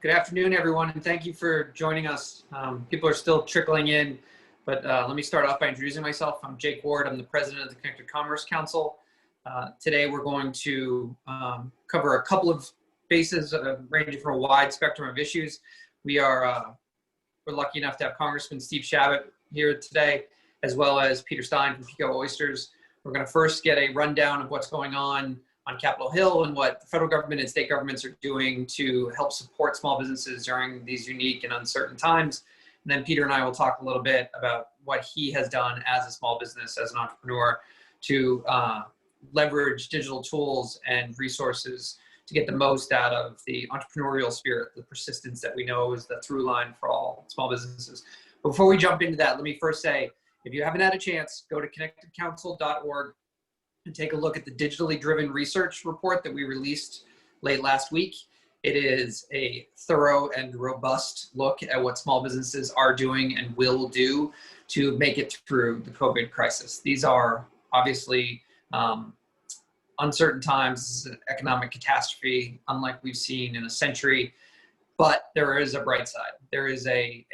Good afternoon, everyone, and thank you for joining us. People are still trickling in, but let me start off by introducing myself. I'm Jake Ward. I'm the president of the Connected Commerce Council. Today, we're going to cover a couple of bases ranging from a wide spectrum of issues. We're lucky enough to have Congressman Steve Chabot here today, as well as Peter Stein from Pico Oysters. We're going to first get a rundown of what's going on Capitol Hill and what the federal government and state governments are doing to help support small businesses during these unique and uncertain times. And then Peter and I will talk a little bit about what he has done as a small business, as an entrepreneur, to leverage digital tools and resources to get the most out of the entrepreneurial spirit, the persistence that we know is the through line for all small businesses. But before we jump into that, let me first say, if you haven't had a chance, go to connectedcouncil.org and take a look at the digitally driven research report that we released late last week. It is a thorough and robust look at what small businesses are doing and will do to make it through the COVID crisis. These are obviously uncertain times. This is an economic catastrophe, unlike we've seen in a century, but there is a bright side. There is a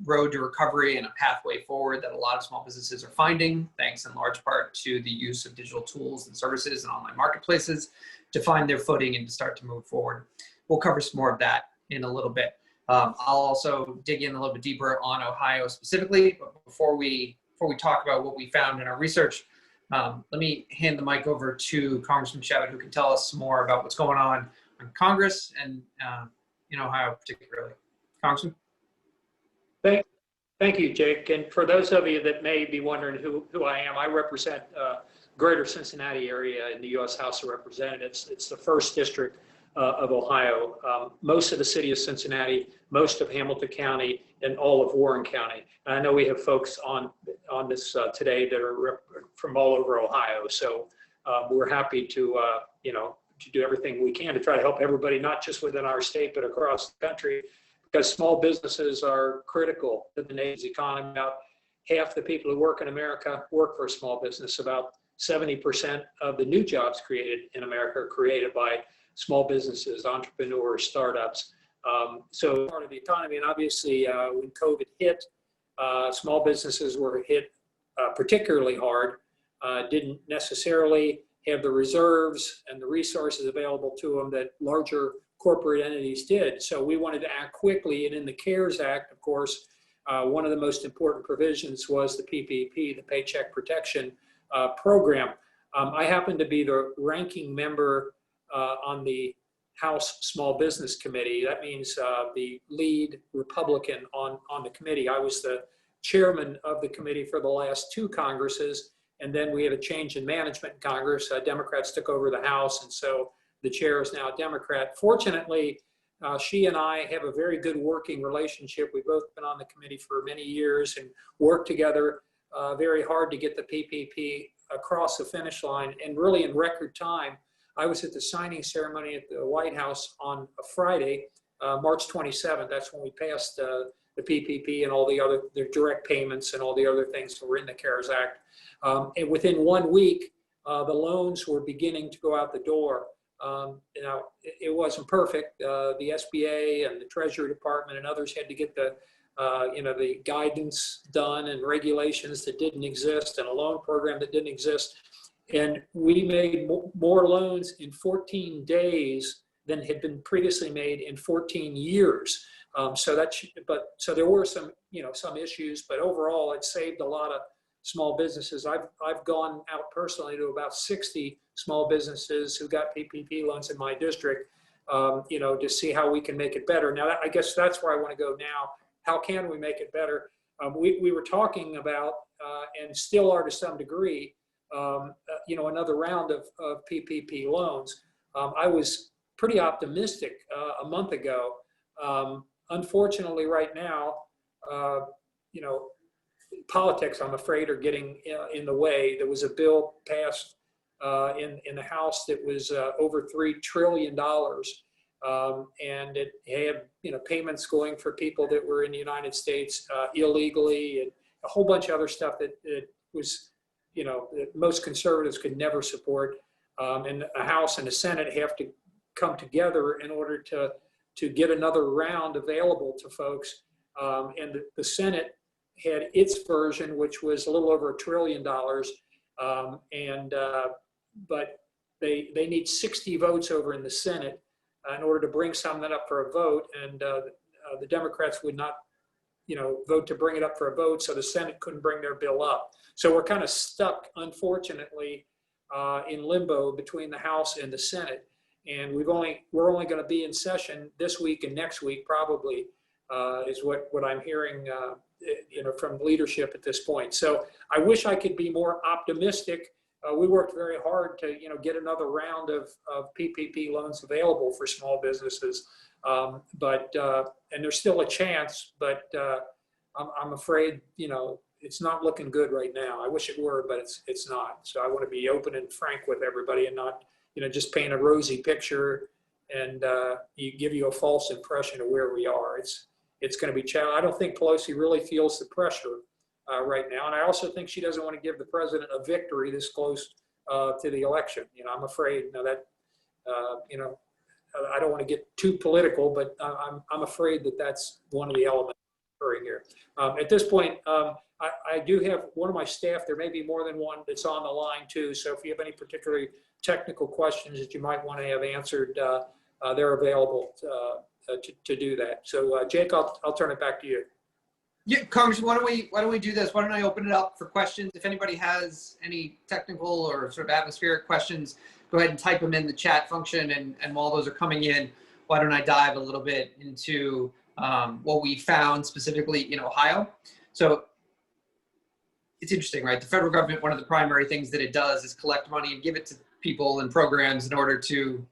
road to recovery and a pathway forward that a lot of small businesses are finding, thanks in large part to the use of digital tools and services and online marketplaces to find their footing and to start to move forward. We'll cover some more of that in a little bit. I'll also dig in a little bit deeper on Ohio specifically, but before we talk about what we found in our research, let me hand the mic over to Congressman Chabot, who can tell us more about what's going on Congress and in Ohio particularly. Congressman? Thank you, Jake. And for those of you that may be wondering who I am, I represent greater Cincinnati area in the U.S. House of Representatives. It's the 1st district of Ohio. Most of the city of Cincinnati, most of Hamilton County, and all of Warren County. And I know we have folks on this today that are from all over Ohio. So we're happy to do everything we can to try to help everybody, not just within our state, but across the country, because small businesses are critical to the nation's economy. About half the people who work in America work for a small business. About 70% of the new jobs created in America are created by small businesses, entrepreneurs, startups. So part of the economy, and obviously when COVID hit, small businesses were hit particularly hard, didn't necessarily have the reserves and the resources available to them that larger corporate entities did. So we wanted to act quickly, and in the CARES Act, of course, one of the most important provisions was the PPP, the Paycheck Protection Program. I happen to be the ranking member on the House Small Business Committee. That means the lead Republican on the committee. I was the chairman of the committee for the last 2 Congresses, and then we had a change in management in Congress. Democrats took over the House, and so the chair is now a Democrat. Fortunately, she and I have a very good working relationship. We've both been on the committee for many years and worked together very hard to get the PPP across the finish line, and really in record time. I was at the signing ceremony at the White House on a Friday, March 27th. That's when we passed the PPP and all the direct payments and all the other things that were in the CARES Act. And within 1 week, the loans were beginning to go out the door. It wasn't perfect. The SBA and the Treasury Department and others had to get the guidance done and regulations that didn't exist and a loan program that didn't exist. And we made more loans in 14 days than had been previously made in 14 years. So there were some issues, but overall it saved a lot of small businesses. I've gone out personally to about 60 small businesses who got PPP loans in my district, to see how we can make it better. Now, I guess that's where I want to go now. How can we make it better? We were talking about, and still are to some degree, another round of PPP loans. I was pretty optimistic a month ago. Unfortunately, right now, politics, I'm afraid, are getting in the way. There was a bill passed in the House that was over $3 trillion, and it had payments going for people that were in the United States illegally, and a whole bunch of other stuff that was that most conservatives could never support. And the House and the Senate have to come together in order to to get another round available to folks. And the Senate had its version, which was a little over $1 trillion. But they need 60 votes over in the Senate in order to bring something up for a vote. And the Democrats would not, vote to bring it up for a vote. So the Senate couldn't bring their bill up. So we're kind of stuck, unfortunately, in limbo between the House and the Senate. And we're only going to be in session this week and next week, probably, is what I'm hearing, from leadership at this point. So I wish I could be more optimistic. We worked very hard to, get another round of PPP loans available for small businesses. And there's still a chance, but I'm afraid, it's not looking good right now. I wish it were, but it's not. So I want to be open and frank with everybody and not, just paint a rosy picture and give you a false impression of where we are. It's going to be challenging. I don't think Pelosi really feels the pressure right now. And I also think she doesn't want to give the president a victory this close to the election. I'm afraid that, I don't want to get too political, but I'm afraid that that's one of the elements occurring here. At this point, I do have one of my staff, there may be more than one that's on the line too. So if you have any particularly technical questions that you might want to have answered, they're available to do that. So Jake, I'll turn it back to you. Yeah, Congressman, why don't we do this? Why don't I open it up for questions? If anybody has any technical or sort of atmospheric questions, go ahead and type them in the chat function. And while those are coming in, why don't I dive a little bit into what we found specifically in Ohio? So it's interesting, right? The federal government, one of the primary things that it does is collect money and give it to people and programs in order to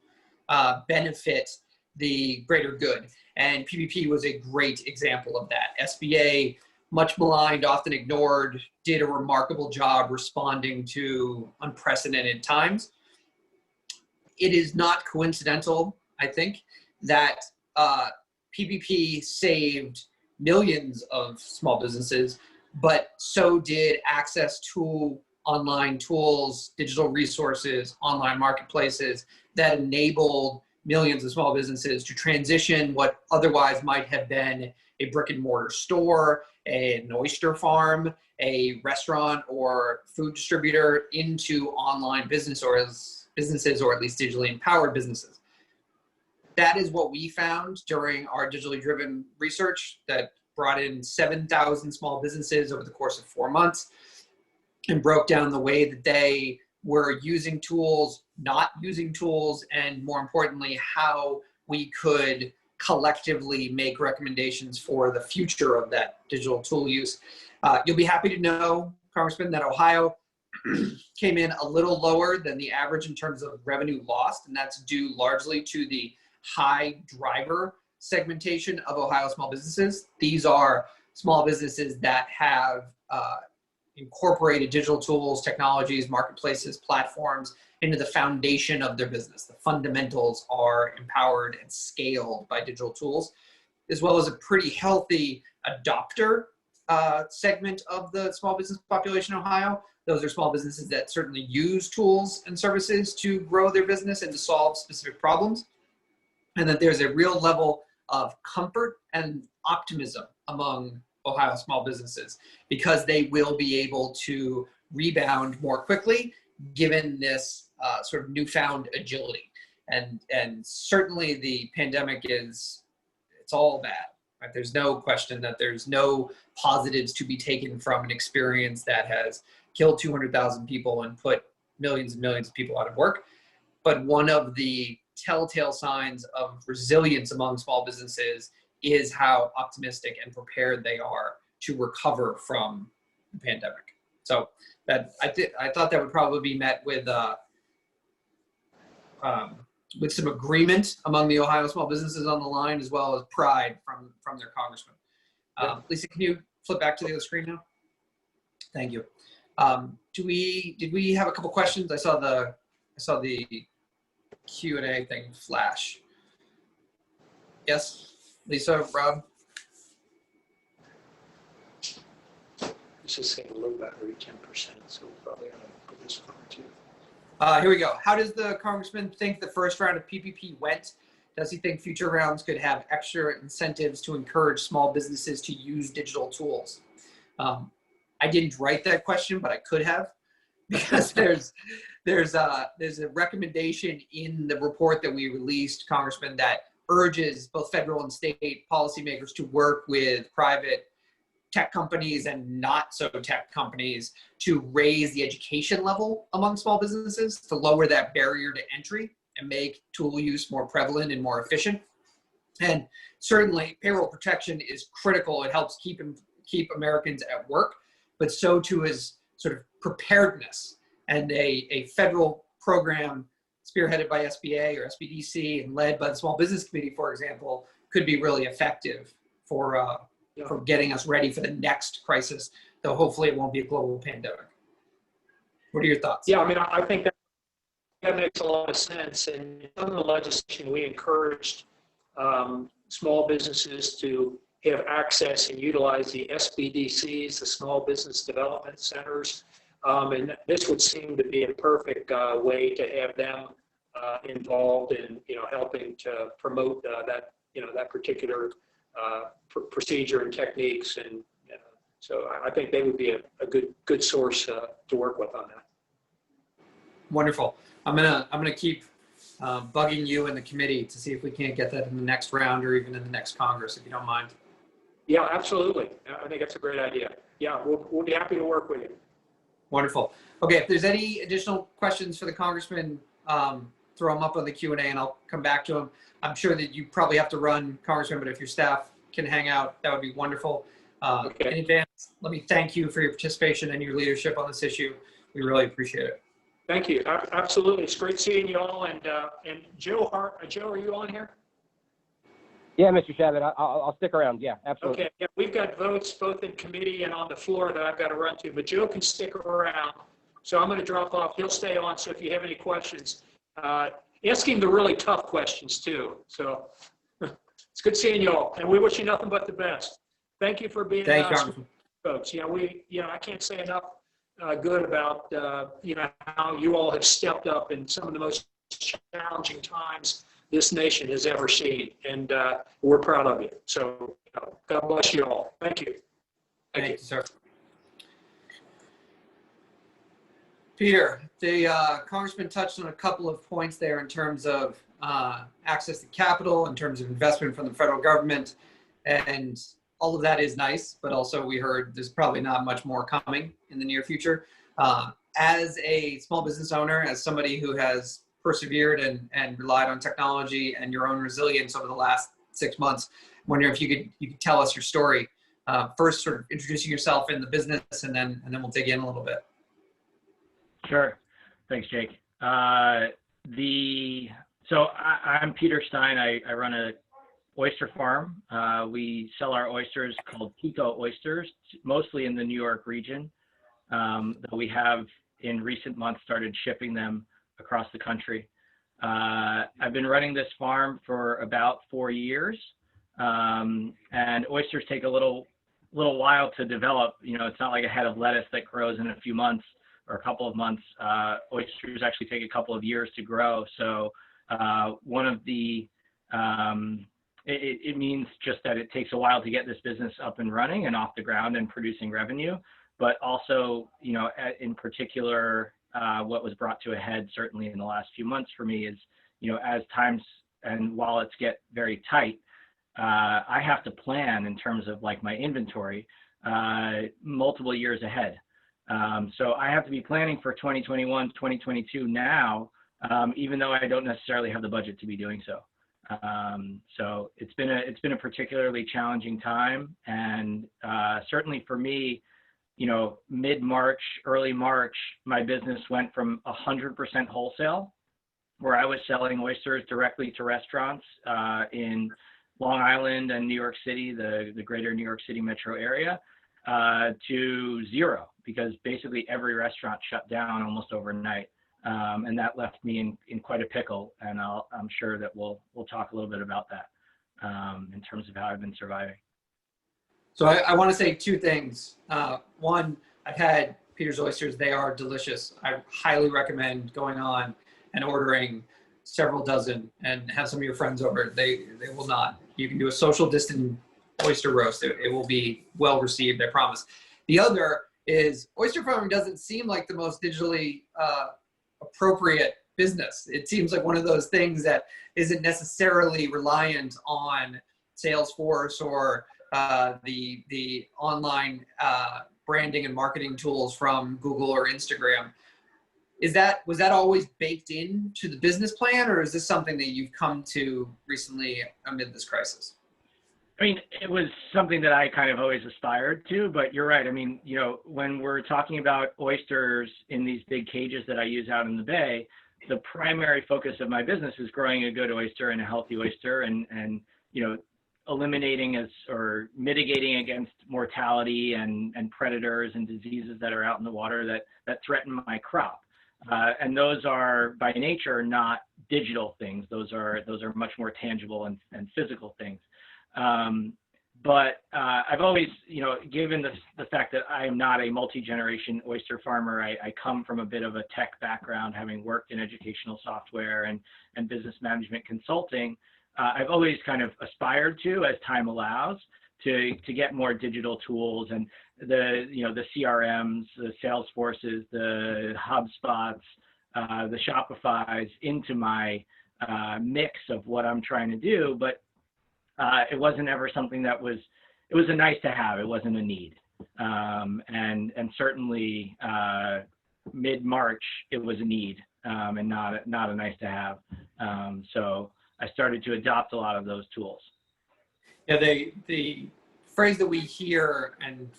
benefit the greater good. And PPP was a great example of that. SBA, much maligned, often ignored, did a remarkable job responding to unprecedented times. It is not coincidental, I think, that PPP saved millions of small businesses, but so did access to online tools, digital resources, online marketplaces that enabled millions of small businesses to transition what otherwise might have been a brick and mortar store, an oyster farm, a restaurant or food distributor into online businesses, or at least digitally empowered businesses. That is what we found during our digitally driven research that brought in 7,000 small businesses over the course of 4 months and broke down the way that they were using tools, not using tools, and more importantly, how we could collectively make recommendations for the future of that digital tool use. You'll be happy to know, Congressman, that Ohio came in a little lower than the average in terms of revenue lost, and that's due largely to the high driver segmentation of Ohio small businesses. These are small businesses that have incorporated digital tools, technologies, marketplaces, platforms into the foundation of their business. The fundamentals are empowered and scaled by digital tools, as well as a pretty healthy adopter segment of the small business population in Ohio. Those are small businesses that certainly use tools and services to grow their business and to solve specific problems. And that there's a real level of comfort and optimism among Ohio small businesses because they will be able to rebound more quickly given this sort of newfound agility. And certainly the pandemic it's all bad, right? There's no question that there's no positives to be taken from an experience that has killed 200,000 people and put millions and millions of people out of work. But one of the telltale signs of resilience among small businesses is how optimistic and prepared they are to recover from the pandemic. So that I thought that would probably be met with some agreement among the Ohio small businesses on the line, as well as pride from their congressman. Lisa, can you flip back to the other screen now? Thank you. Did we have a couple questions? I saw the Q&A thing flash. Yes, Lisa, Rob? This is saying a low battery, 10%, so we'll probably have to put this on too. Here we go. How does the congressman think the first round of PPP went? does he think future rounds could have extra incentives to encourage small businesses to use digital tools? I didn't write that question, but I could have, because there's a recommendation in the report that we released, Congressman, that urges both federal and state policymakers to work with private tech companies and not so tech companies to raise the education level among small businesses, to lower that barrier to entry and make tool use more prevalent and more efficient. And certainly payroll protection is critical. It helps keep Americans at work, but so too is sort of preparedness. And a federal program spearheaded by SBA or SBDC and led by the Small Business Committee, for example, could be really effective for getting us ready for the next crisis, though hopefully it won't be a global pandemic. What are your thoughts? Yeah, I mean, I think that makes a lot of sense. And in some of the legislation, we encouraged small businesses to have access and utilize the SBDCs, the Small Business Development Centers. And this would seem to be a perfect way to have them involved in, helping to promote that particular procedure and techniques. And so I think they would be a good source to work with on that. Wonderful. I'm gonna keep bugging you and the committee to see if we can't get that in the next round or even in the next Congress, if you don't mind. Yeah, absolutely. I think that's a great idea. Yeah, we'll be happy to work with you. Wonderful. Okay, if there's any additional questions for the Congressman, throw them up on the Q&A and I'll come back to them. I'm sure that you probably have to run, Congressman, but if your staff can hang out, that would be wonderful. Okay. In advance, let me thank you for your participation and your leadership on this issue. We really appreciate it. Thank you. Absolutely. It's great seeing you all. And Joe, are you on here? Yeah, Mr. Chabot, I'll stick around. Yeah, absolutely. Okay. Yeah, we've got votes both in committee and on the floor that I've got to run to, but Joe can stick around. So I'm going to drop off. He'll stay on. So if you have any questions, ask him the really tough questions too. So it's good seeing you all, and we wish you nothing but the best. Thank you for being folks. I can't say enough good about how you all have stepped up in some of the most challenging times this nation has ever seen, and we're proud of you. So God bless you all. Thank you. Thank you, sir. Peter, the Congressman touched on a couple of points there in terms of access to capital, in terms of investment from the federal government, and all of that is nice, but also we heard there's probably not much more coming in the near future. As a small business owner, as somebody who has persevered and relied on technology and your own resilience over the last 6 months, I'm wondering if you could tell us your story. First, sort of introducing yourself in the business, and then we'll dig in a little bit. Sure. Thanks, Jake. So I'm Peter Stein. I run a oyster farm. We sell our oysters called Pico oysters, mostly in the New York region. Though we have in recent months started shipping them across the country. I've been running this farm for about 4 years, and oysters take a little while to develop. It's not like a head of lettuce that grows in a few months or a couple of months. Oysters actually take a couple of years to grow. So one of the it means just that it takes a while to get this business up and running and off the ground and producing revenue, but also, in particular, what was brought to a head certainly in the last few months for me is, as times and wallets get very tight, I have to plan in terms of like my inventory multiple years ahead. So I have to be planning for 2021, 2022 now, even though I don't necessarily have the budget to be doing so. So it's been a particularly challenging time, and certainly for me, mid-March, early March, my business went from 100% wholesale, where I was selling oysters directly to restaurants in Long Island and New York City, the greater New York City metro area, to zero, because basically every restaurant shut down almost overnight. And that left me in quite a pickle, and I'm sure that we'll talk a little bit about that in terms of how I've been surviving. So I want to say two things. One, I've had Peter's oysters. They are delicious. I highly recommend going on and ordering several dozen and have some of your friends over, they will not. You can do a social distant oyster roast. It will be well received, I promise. The other is oyster farming doesn't seem like the most digitally appropriate business. It seems like one of those things that isn't necessarily reliant on Salesforce or the online branding and marketing tools from Google or Instagram. Was that always baked into the business plan, or is this something that you've come to recently amid this crisis? I mean, it was something that I kind of always aspired to, but you're right. I mean, when we're talking about oysters in these big cages that I use out in the bay, the primary focus of my business is growing a good oyster and a healthy oyster and eliminating or mitigating against mortality and predators and diseases that are out in the water that threaten my crop. And those are by nature not digital things. Those are much more tangible and physical things. But I've always, given the fact that I am not a multi-generation oyster farmer, I come from a bit of a tech background, having worked in educational software and business management consulting. I've always kind of aspired to, as time allows, to get more digital tools and the CRMs, the Salesforces, the HubSpots, the Shopifys into my mix of what I'm trying to do. But it wasn't ever something it was a nice to have. It wasn't a need. And certainly mid-March, it was a need and not a nice to have. So I started to adopt a lot of those tools. Yeah, the phrase that we hear and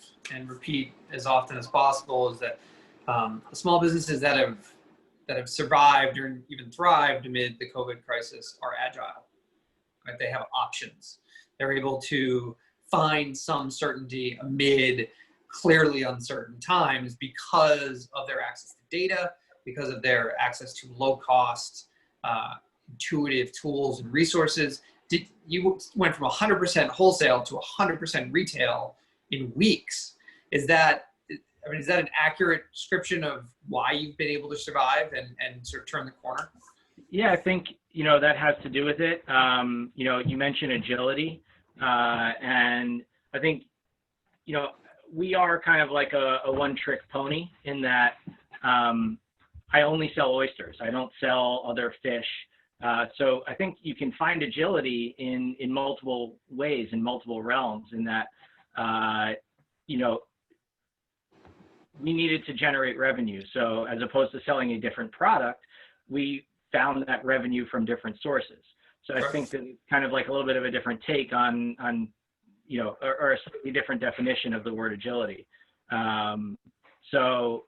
repeat as often as possible is that the small businesses that have survived or even thrived amid the COVID crisis are agile. Right? They have options. They're able to find some certainty amid clearly uncertain times because of their access to data, because of their access to low-cost, intuitive tools and resources. You went from 100% wholesale to 100% retail in weeks. Is that an accurate description of why you've been able to survive and sort of turn the corner? Yeah, I think, that has to do with it. You mentioned agility. And I think, we are kind of like a one-trick pony in that I only sell oysters. I don't sell other fish. So I think you can find agility in multiple ways, in multiple realms, in that, we needed to generate revenue. So as opposed to selling a different product, we found that revenue from different sources. So I think that it's kind of like a little bit of a different take on or a slightly different definition of the word agility. So,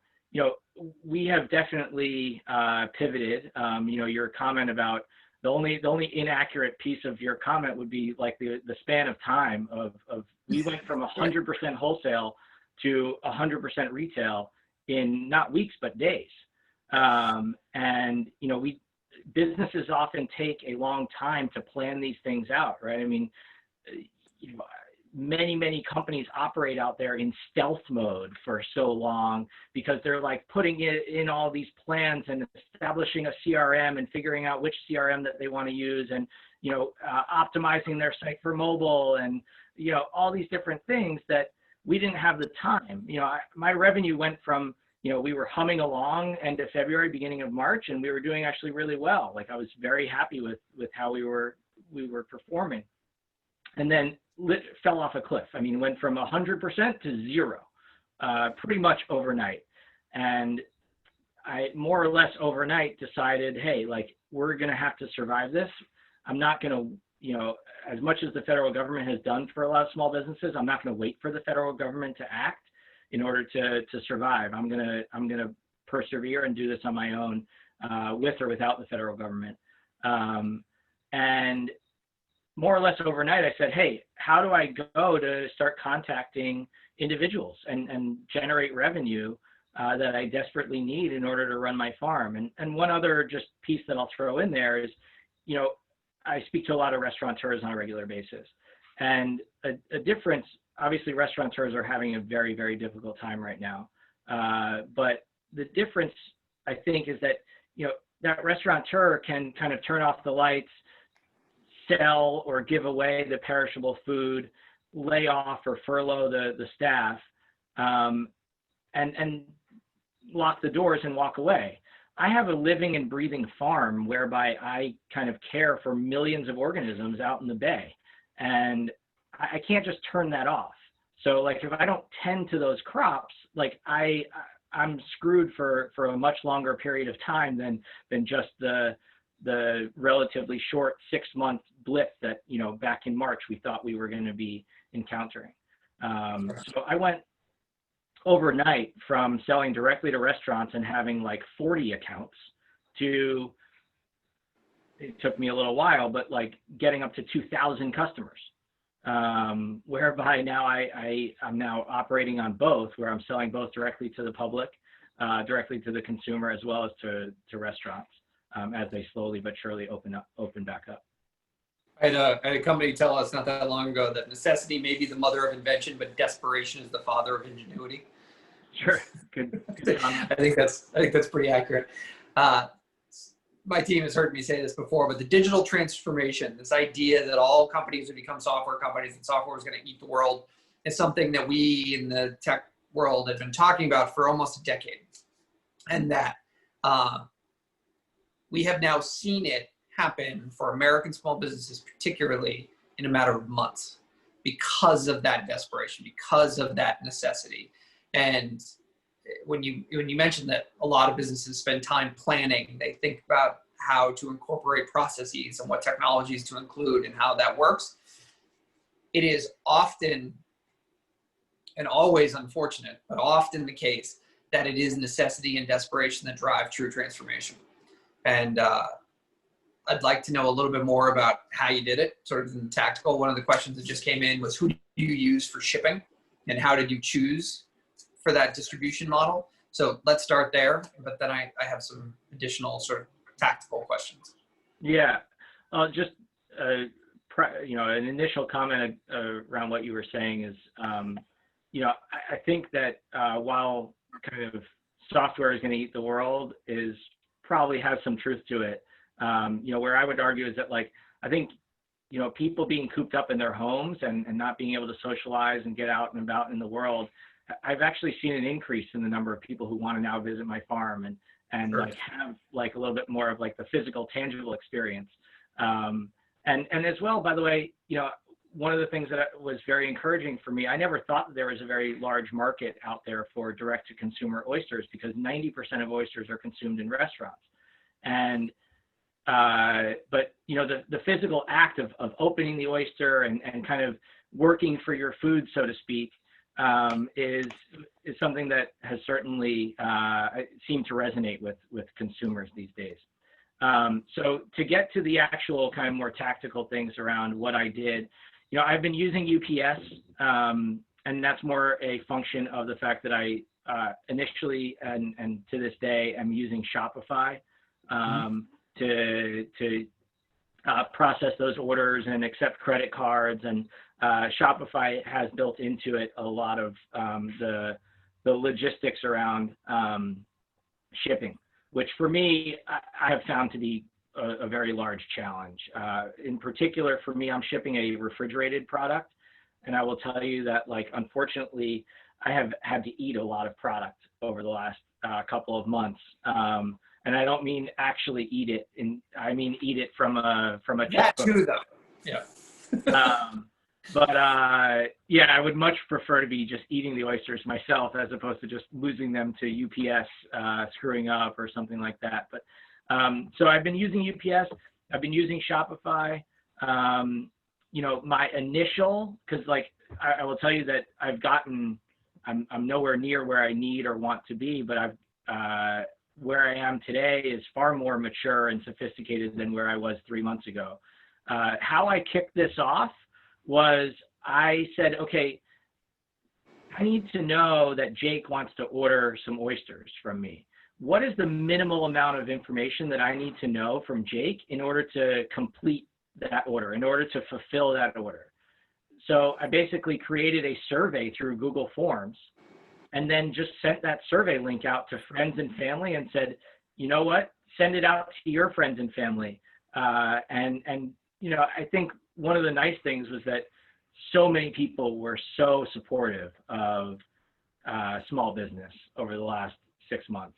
we have definitely pivoted. Your comment about the only inaccurate piece of your comment would be like the span of time of we went from 100% wholesale to 100% retail in not weeks but days. And businesses often take a long time to plan these things out, right? I mean, many companies operate out there in stealth mode for so long because they're like putting in all these plans and establishing a CRM and figuring out which CRM that they want to use and, optimizing their site for mobile and, all these different things that we didn't have the time. My revenue went from, we were humming along end of February, beginning of March, and we were doing actually really well. Like I was very happy with how we were performing. And then fell off a cliff. I mean, went from 100% to zero, pretty much overnight. And I more or less overnight decided, hey, like we're going to have to survive this. I'm not going to, as much as the federal government has done for a lot of small businesses, I'm not going to wait for the federal government to act in order to survive. I'm gonna persevere and do this on my own, with or without the federal government. And more or less overnight, I said, hey, how do I go to start contacting individuals and generate revenue that I desperately need in order to run my farm? And one other just piece that I'll throw in there is, I speak to a lot of restaurateurs on a regular basis. And a difference, obviously restaurateurs are having a very, very difficult time right now. But the difference, I think, is that, that restaurateur can kind of turn off the lights, sell or give away the perishable food, lay off or furlough the staff, and lock the doors and walk away. I have a living and breathing farm whereby I kind of care for millions of organisms out in the bay, and I can't just turn that off. So like if I don't tend to those crops, like I'm screwed for a much longer period of time than just the relatively short 6-month blip that, you know, back in March we thought we were going to be encountering. So I went overnight from selling directly to restaurants and having like 40 accounts to, it took me a little while, but like getting up to 2,000 customers, whereby now I'm now operating on both, where I'm selling both directly to the public, directly to the consumer, as well as to restaurants, as they slowly but surely open back up. I had a company tell us not that long ago that necessity may be the mother of invention, but desperation is the father of ingenuity. Sure. Good comment. I think that's pretty accurate. My team has heard me say this before, but the digital transformation, this idea that all companies would become software companies and software is going to eat the world, is something that we in the tech world have been talking about for almost a decade. And that we have now seen it happen for American small businesses, particularly in a matter of months, because of that desperation, because of that necessity. And when you mentioned that a lot of businesses spend time planning, they think about how to incorporate processes and what technologies to include and how that works. It is often and always unfortunate, but often the case that it is necessity and desperation that drive true transformation. And I'd like to know a little bit more about how you did it, sort of in tactical. One of the questions that just came in was, who do you use for shipping and how did you choose for that distribution model? So let's start there, but then I have some additional sort of tactical questions. Yeah, just you know, an initial comment around what you were saying is, you know, I think that while kind of software is going to eat the world is probably has some truth to it. You know, where I would argue is that, like, I think, you know, people being cooped up in their homes and not being able to socialize and get out and about in the world, I've actually seen an increase in the number of people who want to now visit my farm and Sure. like have like a little bit more of like the physical, tangible experience. And as well, by the way, you know, one of the things that was very encouraging for me, I never thought that there was a very large market out there for direct-to-consumer oysters, because 90% of oysters are consumed in restaurants. And but you know, the physical act of opening the oyster and kind of working for your food, so to speak, is something that has certainly seemed to resonate with consumers these days. So to get to the actual kind of more tactical things around what I did, you know, I've been using UPS, and that's more a function of the fact that I initially and to this day am using Shopify to process those orders and accept credit cards, and Shopify has built into it a lot of the logistics around shipping, which for me, I have found to be a very large challenge. In particular, for me, I'm shipping a refrigerated product, and I will tell you that, like, unfortunately, I have had to eat a lot of product over the last couple of months. And I don't mean actually eat it, I mean eat it from a That too, though. Yeah. But yeah, I would much prefer to be just eating the oysters myself as opposed to just losing them to UPS screwing up or something like that. But so I've been using UPS. I've been using Shopify. You know, my initial, because like I will tell you that I'm nowhere near where I need or want to be, but where I am today is far more mature and sophisticated than where I was 3 months ago. How I kicked this off was I said, okay, I need to know that Jake wants to order some oysters from me. What is the minimal amount of information that I need to know from Jake in order to complete that order, in order to fulfill that order? So I basically created a survey through Google Forms, and then just sent that survey link out to friends and family and said, you know what, send it out to your friends and family. And you know, I think one of the nice things was that so many people were so supportive of small business over the last 6 months.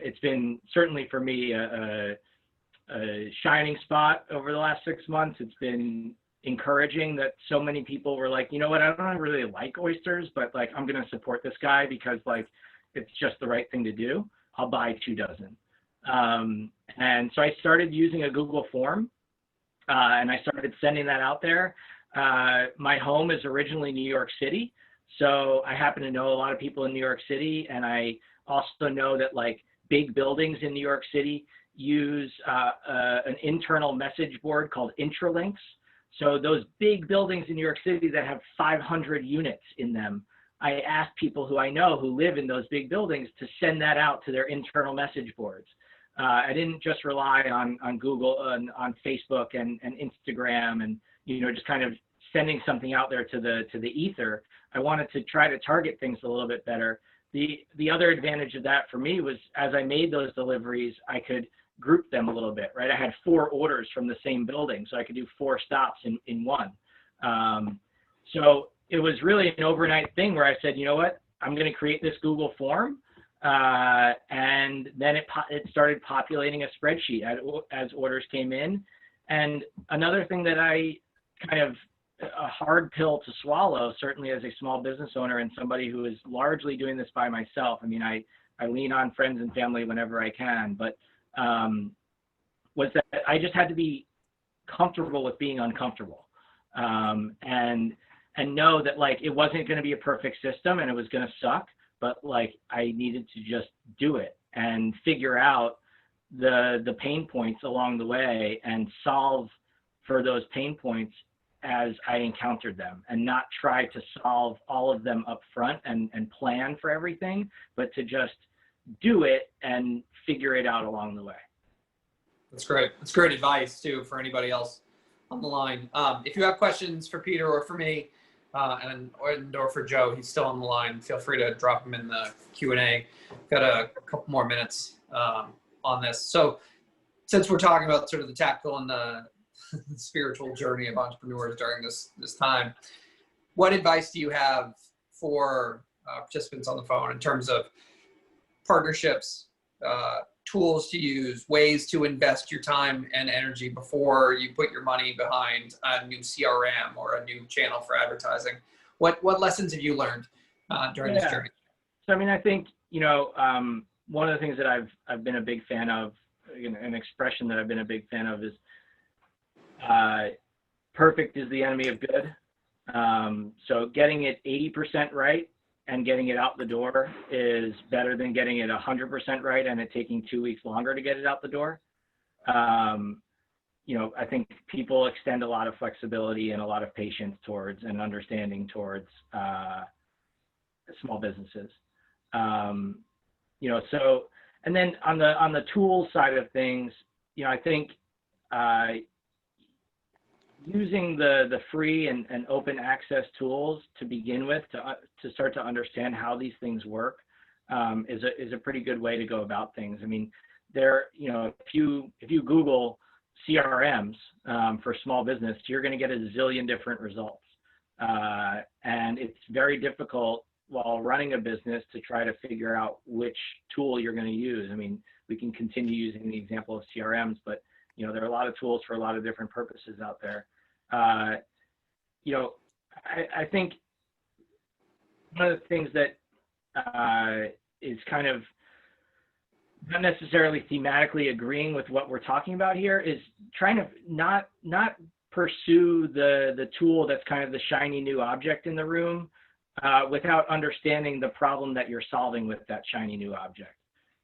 It's been certainly for me a shining spot over the last 6 months. It's been encouraging that so many people were like, you know what, I don't really like oysters, but like I'm going to support this guy because like it's just the right thing to do. I'll buy 2 dozen. And so I started using a Google form, and I started sending that out there. My home is originally New York City, so I happen to know a lot of people in New York City, and I also know that like big buildings in New York City use an internal message board called Intralinks. So those big buildings in New York City that have 500 units in them, I asked people who I know who live in those big buildings to send that out to their internal message boards. I didn't just rely on Google, on Facebook and Instagram, and you know, just kind of sending something out there to the ether. I wanted to try to target things a little bit better. The other advantage of that for me was as I made those deliveries, I could group them a little bit, right? I had 4 orders from the same building, so I could do 4 stops in one. So it was really an overnight thing where I said, you know what, I'm going to create this Google form. And then it started populating a spreadsheet as orders came in. And another thing that I kind of a hard pill to swallow, certainly as a small business owner and somebody who is largely doing this by myself. I mean, I lean on friends and family whenever I can, but was that I just had to be comfortable with being uncomfortable, and know that like it wasn't going to be a perfect system and it was going to suck, but like I needed to just do it and figure out the pain points along the way and solve for those pain points as I encountered them, and not try to solve all of them up front and plan for everything, but to just do it and figure it out along the way. That's great. That's great advice too for anybody else on the line. If you have questions for Peter or for me, or for Joe, he's still on the line, feel free to drop him in the Q&A. Got a couple more minutes on this. So since we're talking about sort of the tactical and the spiritual journey of entrepreneurs during this time, what advice do you have for participants on the phone in terms of partnerships, tools to use, ways to invest your time and energy before you put your money behind a new CRM or a new channel for advertising? What lessons have you learned during this journey? So, I mean, I think, you know, one of the things that I've been a big fan of, an expression that I've been a big fan of is perfect is the enemy of good. So getting it 80% right and getting it out the door is better than getting it 100% right and it taking 2 weeks longer to get it out the door. You know, I think people extend a lot of flexibility and a lot of patience towards and understanding towards small businesses. You know, so, and then on the tools side of things, you know, I think using the free and open access tools to begin with to start to understand how these things work is a pretty good way to go about things. I mean, you know, if you Google CRMs for small business, you're going to get a zillion different results, and it's very difficult while running a business to try to figure out which tool you're going to use. I mean, we can continue using the example of CRMs, but you know, there are a lot of tools for a lot of different purposes out there. You know, I think one of the things that is kind of not necessarily thematically agreeing with what we're talking about here is trying to not pursue the tool that's kind of the shiny new object in the room without understanding the problem that you're solving with that shiny new object.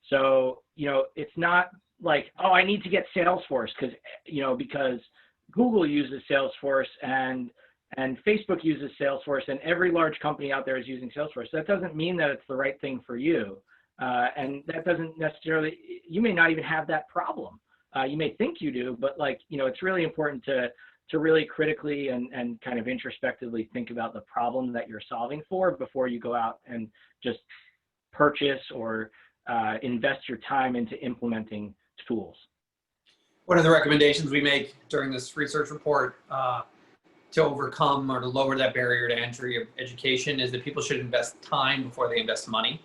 So, you know, it's not like, oh, I need to get Salesforce because Google uses Salesforce and Facebook uses Salesforce and every large company out there is using Salesforce. That doesn't mean that it's the right thing for you. And that doesn't necessarily, you may not even have that problem. You may think you do, but like, you know, it's really important to really critically and kind of introspectively think about the problem that you're solving for before you go out and just purchase or invest your time into implementing tools. One of the recommendations we make during this research report to overcome or to lower that barrier to entry of education is that people should invest time before they invest money,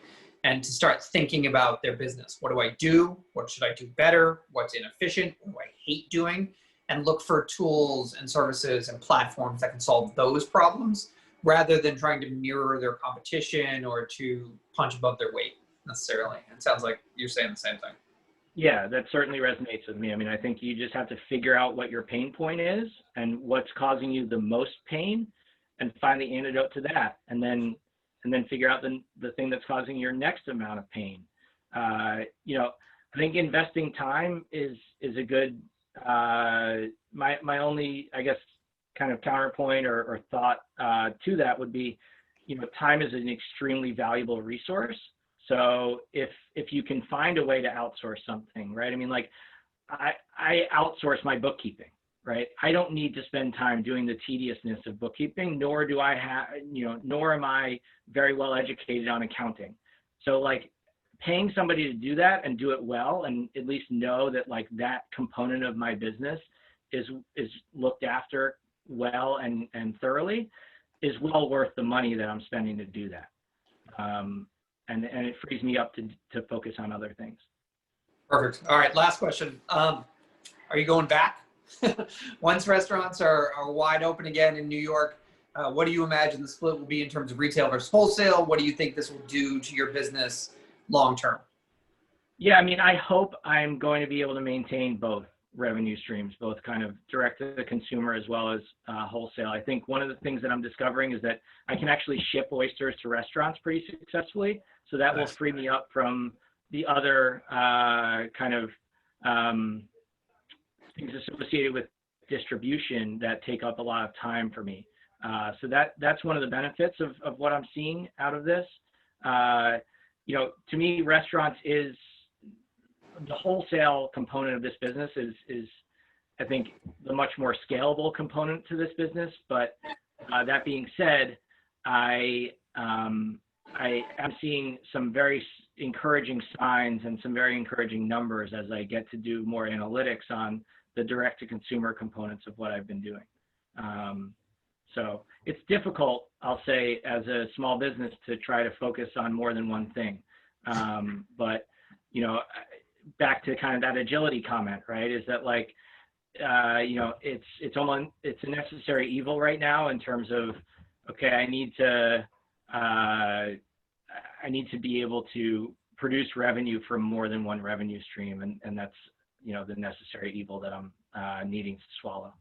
and to start thinking about their business. What do I do? What should I do better? What's inefficient? What do I hate doing? And look for tools and services and platforms that can solve those problems rather than trying to mirror their competition or to punch above their weight necessarily. It sounds like you're saying the same thing. Yeah, that certainly resonates with me. I mean, I think you just have to figure out what your pain point is and what's causing you the most pain, and find the antidote to that, and then figure out the thing that's causing your next amount of pain. You know, I think investing time is a good. My only, I guess, kind of counterpoint or thought to that would be, you know, time is an extremely valuable resource. So if you can find a way to outsource something, right? I mean, like I outsource my bookkeeping, right? I don't need to spend time doing the tediousness of bookkeeping, nor do I have, you know, nor am I very well educated on accounting. So like paying somebody to do that and do it well, and at least know that like that component of my business is looked after well and thoroughly, is well worth the money that I'm spending to do that. And it frees me up to focus on other things. Perfect. All right, last question. Are you going back? Once restaurants are wide open again in New York, what do you imagine the split will be in terms of retail versus wholesale? What do you think this will do to your business long term? Yeah, I mean, I hope I'm going to be able to maintain both revenue streams, both kind of direct to the consumer as well as wholesale. I think one of the things that I'm discovering is that I can actually ship oysters to restaurants pretty successfully. So that will free me up from the other kind of things associated with distribution that take up a lot of time for me. So that's one of the benefits of what I'm seeing out of this. You know, to me, restaurants is the wholesale component of this business is I think the much more scalable component to this business. But that being said, I am seeing some very encouraging signs and some very encouraging numbers as I get to do more analytics on the direct to consumer components of what I've been doing. So it's difficult, I'll say, as a small business to try to focus on more than one thing. But, you know, back to kind of that agility comment, right? Is that like, you know, it's a necessary evil right now in terms of, okay, I need to be able to produce revenue from more than one revenue stream. And that's, you know, the necessary evil that I'm needing to swallow.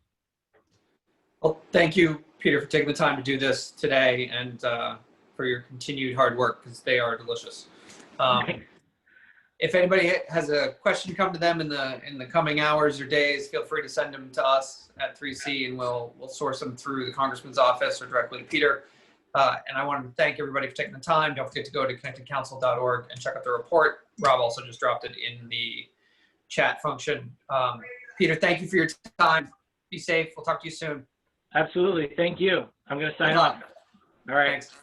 Well, thank you, Peter, for taking the time to do this today, and for your continued hard work, because they are delicious. If anybody has a question come to them in the coming hours or days, feel free to send them to us at 3C, and we'll source them through the Congressman's office or directly to Peter. And I want to thank everybody for taking the time. Don't forget to go to connectedcouncil.org and check out the report. Rob also just dropped it in the chat function. Peter, thank you for your time. Be safe. We'll talk to you soon. Absolutely. Thank you. I'm going to sign off. All right. Thanks.